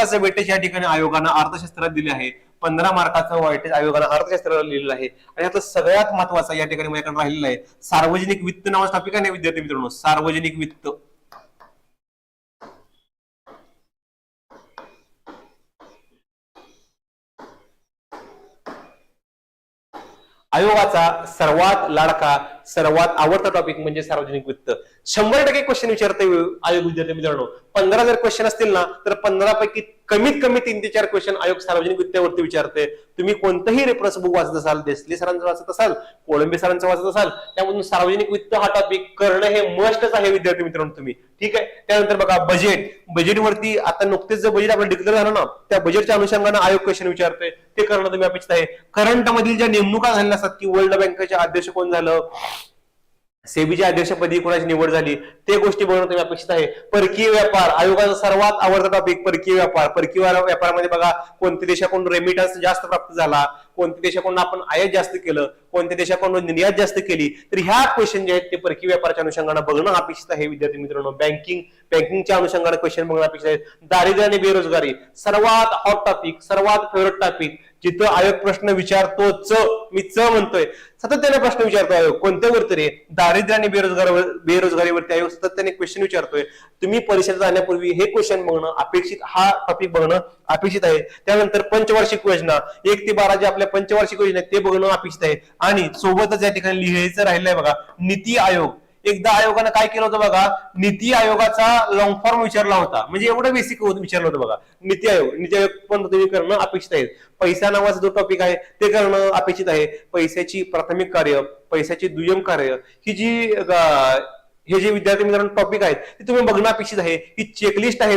मार्काचं weightage या ठिकाणी आयोगानं अर्थशास्त्रात दिले आहे. 15 मार्काचं वेटेज आयोगानं अर्थशास्त्राला लिहिलेलं आहे. आणि आता सगळ्यात महत्वाचा या ठिकाणी माझ्याकडे राहिलेला आहे सार्वजनिक वित्त नावाचा टॉपिक आहे ना विद्यार्थी मित्रांनो, सार्वजनिक वित्त. आयोगाचा सर्वात लाडका सर्वात आवडता टॉपिक म्हणजे सार्वजनिक वित्त. 100% क्वेश्चन विचारते आयोग विद्यार्थी मित्रांनो. 15 जर क्वेश्चन असतील ना तर 15 पैकी कमीत कमी 3 ते 4 क्वेश्चन आयोग सार्वजनिक वित्तावरती विचारते. तुम्ही कोणतंही रेफरन्स बुक वाचत असाल, देसले सरांचं वाचत असाल, कोळंबे सरांचं वाचत असाल, त्यामधून सार्वजनिक वित्त हा टॉपिक करणं हे मस्टच आहे विद्यार्थी मित्रांनो तुम्ही. ठीक आहे. त्यानंतर बघा बजेट. बजेटवरती आता नुकतेच जे बजेट आपलं डिक्लेअर झालं ना त्या बजेटच्या अनुषंगाने आयोग क्वेश्चन विचारतोय, ते करणं तुम्ही अपेक्षित आहे. करंट मधील ज्या नेमणुका झालेल्या असतात की वर्ल्ड बँकेचे अध्यक्ष कोण झालं, सेबीच्या अध्यक्षपदी कोणाची निवड झाली, ते गोष्टी बघणं तुम्ही अपेक्षित आहे. परकीय व्यापार आयोगाचा सर्वात आवडता टॉपिक परकीय व्यापार. परकीय व्यापारामध्ये बघा कोणत्या देशाकडून रेमिटन्स जास्त प्राप्त झाला, कोणत्या देशाकडून आपण आयात जास्त केलं, कोणत्या देशाकडून निर्यात जास्त केली, तर ह्या क्वेश्चन जे आहेत ते परकीय व्यापाराच्या अनुषंगाने बघणं अपेक्षित आहे विद्यार्थी मित्रांनो. बँकिंगच्या अनुषंगाने क्वेश्चन बघणं अपेक्षित आहे. दारिद्र्य आणि बेरोजगारी सर्वात हॉट टॉपिक, सर्वात फेवरेट टॉपिक, जिथं आयोग प्रश्न विचारतोच, मी म्हणतोय सातत्याने प्रश्न विचारतो आयोग. कोणत्यावरती रे? दारिद्र्य आणि बेरोजगारीवरती आयोग सातत्याने क्वेश्चन विचारतोय. तुम्ही परीक्षेला जाण्यापूर्वी हे क्वेश्चन बघणं अपेक्षित, हा टॉपिक बघणं अपेक्षित आहे. त्यानंतर पंचवार्षिक योजना 1 ते 12 जे आपल्या पंचवार्षिक योजना आहेत ते बघणं अपेक्षित आहे. आणि सोबतच या ठिकाणी लिहायचं राहिलंय बघा नीती आयोग. एकदा आयोगानं काय केलं होतं बघा, नीती आयोगाचा लॉंग फॉर्म विचारला होता, म्हणजे एवढं बेसिक विचारलं होतं बघा नीती आयोग. नीती आयोग पण तुम्ही करणं अपेक्षित आहे. पैसा नावाचा जो टॉपिक आहे ते करणं अपेक्षित आहे. पैशाची प्राथमिक कार्य, पैशाची दुय्यम कार्य, ही जी हे जे विद्यार्थी मित्रांनो टॉपिक आहेत ते तुम्ही बघणं अपेक्षित आहे. ही चेकलिस्ट आहे